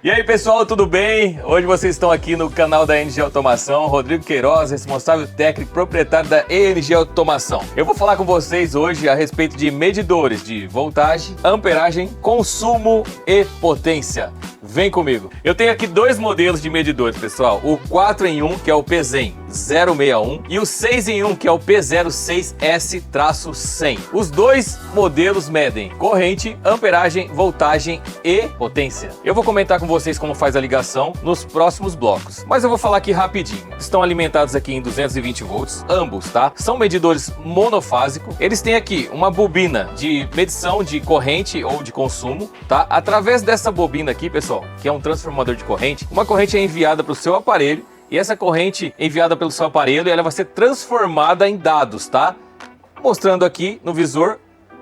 E aí pessoal, tudo bem? Hoje vocês estão aqui no canal da ENG Automação, Rodrigo Queiroz, responsável técnico proprietário da ENG Automação. Eu vou falar com vocês hoje a respeito de medidores de voltagem, amperagem, consumo e potência. Vem comigo. Eu tenho aqui dois modelos de medidores, pessoal. O 4 em 1, que é o PZEN 061, e o 6 em 1, que é o P06S-100. Os dois modelos medem corrente, amperagem, voltagem e potência. Eu vou comentar com vocês como faz a ligação nos próximos blocos, mas eu vou falar aqui rapidinho. Estão alimentados aqui em 220 volts, ambos, tá? São medidores monofásicos. Eles têm aqui uma bobina de medição de corrente ou de consumo, tá? Através dessa bobina aqui, pessoal, que é um transformador de corrente, uma corrente é enviada para o seu aparelho e essa corrente enviada pelo seu aparelho, ela vai ser transformada em dados, tá? Mostrando aqui no visor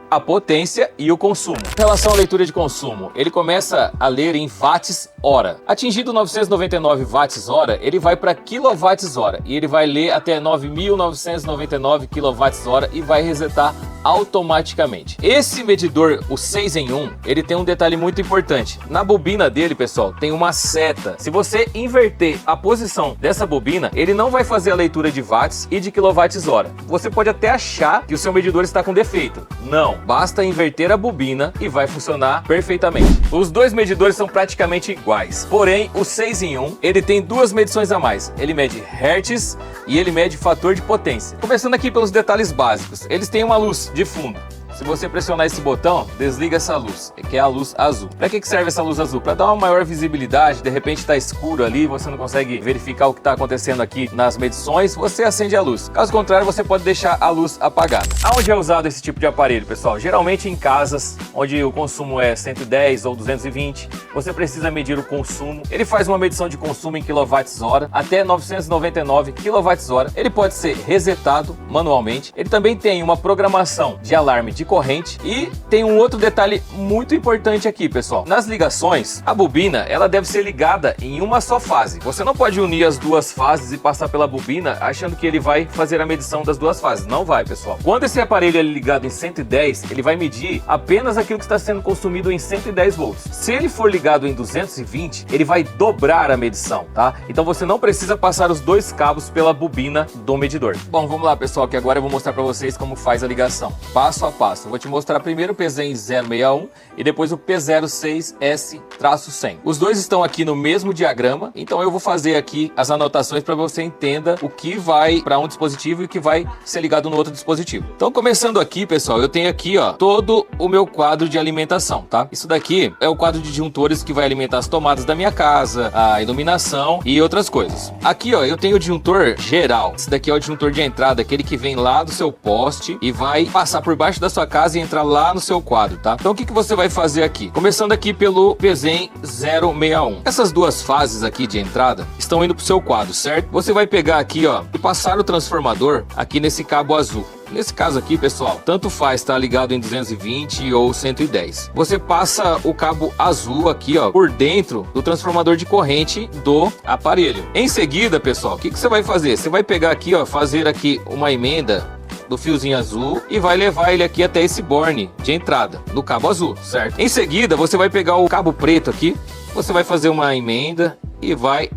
a potência e o consumo. Em relação à leitura de consumo, ele começa a ler em watts hora. Atingido 999 watts hora, ele vai para quilowatts hora e ele vai ler até 9.999 quilowatts hora e vai resetar automaticamente. Esse medidor, o 6 em 1, ele tem um detalhe muito importante. Na bobina dele, pessoal, tem uma seta. Se você inverter a posição dessa bobina, ele não vai fazer a leitura de watts e de quilowatts hora. Você pode até achar que o seu medidor está com defeito. Não, basta inverter a bobina e vai funcionar perfeitamente. Os dois medidores são praticamente iguais, porém o 6 em 1, ele tem duas medições a mais. Ele mede hertz e ele mede fator de potência. Começando aqui pelos detalhes básicos, eles têm uma luz de fundo. Se você pressionar esse botão, desliga essa luz, que é a luz azul. Para que serve essa luz azul? Para dar uma maior visibilidade, de repente está escuro ali, você não consegue verificar o que está acontecendo aqui nas medições, você acende a luz. Caso contrário, você pode deixar a luz apagada. Aonde é usado esse tipo de aparelho, pessoal? Geralmente em casas, onde o consumo é 110 ou 220, você precisa medir o consumo. Ele faz uma medição de consumo em quilowatts-hora, até 999 kWh. Ele pode ser resetado manualmente. Ele também tem uma programação de alarme de corrente e tem um outro detalhe muito importante aqui, pessoal. Nas ligações, a bobina ela deve ser ligada em uma só fase. Você não pode unir as duas fases e passar pela bobina achando que ele vai fazer a medição das duas fases. Não vai, pessoal. Quando esse aparelho é ligado em 110, ele vai medir apenas aquilo que está sendo consumido em 110 volts. Se ele for ligado em 220, ele vai dobrar a medição, tá? Então você não precisa passar os dois cabos pela bobina do medidor. Bom, vamos lá, pessoal, que agora eu vou mostrar para vocês como faz a ligação, passo a passo. Eu vou te mostrar primeiro o PZEN 061 e depois o P06S-100. Os dois estão aqui no mesmo diagrama, então eu vou fazer aqui as anotações para você entenda o que vai para um dispositivo e o que vai ser ligado no outro dispositivo. Então, começando aqui, pessoal, eu tenho aqui, ó, todo o meu quadro de alimentação, tá? Isso daqui é o quadro de disjuntores que vai alimentar as tomadas da minha casa, a iluminação e outras coisas. Aqui, ó, eu tenho o disjuntor geral. Esse daqui é o disjuntor de entrada, aquele que vem lá do seu poste e vai passar por baixo da sua casa e entrar lá no seu quadro, tá? Então o que você vai fazer aqui? Começando aqui pelo PZEN 061. Essas duas fases aqui de entrada estão indo pro seu quadro, certo? Você vai pegar aqui, ó, e passar o transformador aqui nesse cabo azul. Nesse caso aqui, pessoal, tanto faz estar ligado em 220 ou 110. Você passa o cabo azul aqui, ó, por dentro do transformador de corrente do aparelho. Em seguida, pessoal, o que você vai fazer? Você vai pegar aqui, ó, fazer aqui uma emenda do fiozinho azul e vai levar ele aqui até esse borne de entrada no cabo azul, certo? Em seguida, você vai pegar o cabo preto aqui, você vai fazer uma emenda e vai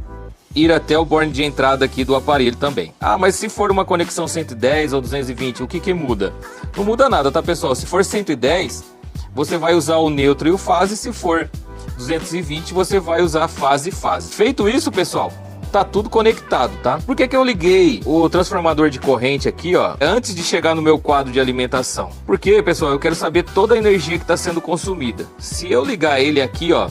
ir até o borne de entrada aqui do aparelho também. Ah, mas se for uma conexão 110 ou 220, o que muda? Não muda nada, tá, pessoal? Se for 110, você vai usar o neutro e o fase. Se for 220, você vai usar a fase e fase. Feito isso, pessoal, tá tudo conectado, tá? Por que eu liguei o transformador de corrente aqui, ó, antes de chegar no meu quadro de alimentação? Porque, pessoal, eu quero saber toda a energia que está sendo consumida. Se eu ligar ele aqui, ó,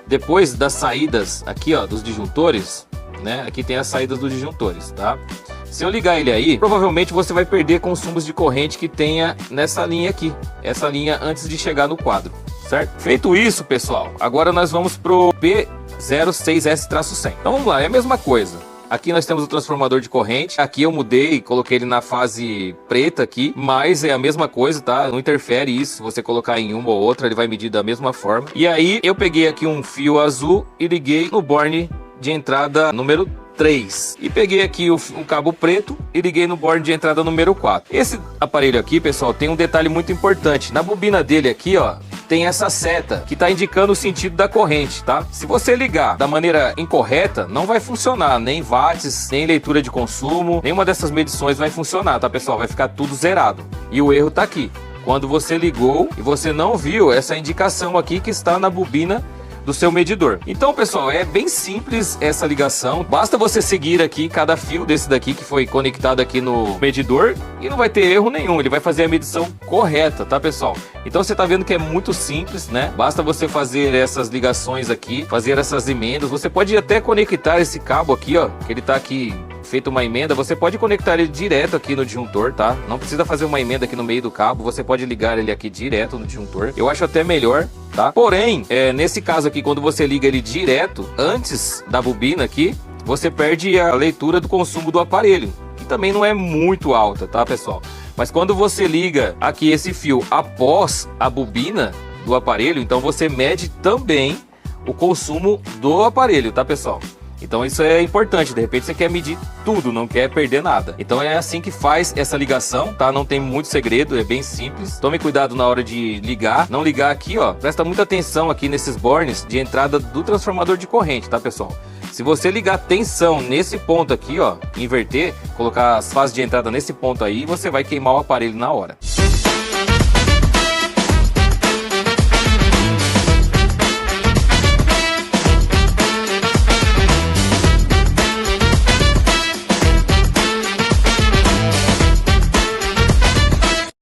depois das saídas aqui, ó, dos disjuntores, né? Aqui tem as saídas dos disjuntores, tá? Se eu ligar ele aí, provavelmente você vai perder consumos de corrente que tenha nessa linha aqui, essa linha antes de chegar no quadro, certo? Feito isso, pessoal, agora nós vamos pro P06S-100. Então vamos lá, é a mesma coisa. Aqui nós temos o transformador de corrente. Aqui eu mudei, coloquei ele na fase preta aqui, mas é a mesma coisa, tá? Não interfere isso. Se você colocar em uma ou outra, ele vai medir da mesma forma. E aí eu peguei aqui um fio azul e liguei no borne de entrada número 3. E peguei aqui um cabo preto e liguei no borne de entrada número 4. Esse aparelho aqui, pessoal, tem um detalhe muito importante. Na bobina dele aqui, ó, tem essa seta que está indicando o sentido da corrente, tá? Se você ligar da maneira incorreta, não vai funcionar, nem watts, nem leitura de consumo, nenhuma dessas medições vai funcionar, tá, pessoal? Vai ficar tudo zerado. E o erro tá aqui, quando você ligou e você não viu essa indicação aqui que está na bobina do seu medidor. Então, pessoal, é bem simples essa ligação. Basta você seguir aqui cada fio desse daqui que foi conectado aqui no medidor e não vai ter erro nenhum. Ele vai fazer a medição correta, tá, pessoal? Então você tá vendo que é muito simples, né? Basta você fazer essas ligações aqui, fazer essas emendas. Você pode até conectar esse cabo aqui, ó, que ele tá aqui feito uma emenda, você pode conectar ele direto aqui no disjuntor, tá? Não precisa fazer uma emenda aqui no meio do cabo, você pode ligar ele aqui direto no disjuntor. Eu acho até melhor, tá? Porém, nesse caso aqui, quando você liga ele direto, antes da bobina aqui, você perde a leitura do consumo do aparelho, que também não é muito alta, tá, pessoal? Mas quando você liga aqui esse fio após a bobina do aparelho, então você mede também o consumo do aparelho, tá, pessoal? Então isso é importante, de repente você quer medir tudo, não quer perder nada. Então é assim que faz essa ligação, tá? Não tem muito segredo, é bem simples. Tome cuidado na hora de ligar, não ligar aqui, ó. Presta muita atenção aqui nesses bornes de entrada do transformador de corrente, tá, pessoal? Se você ligar tensão nesse ponto aqui, ó, inverter, colocar as fases de entrada nesse ponto aí, você vai queimar o aparelho na hora.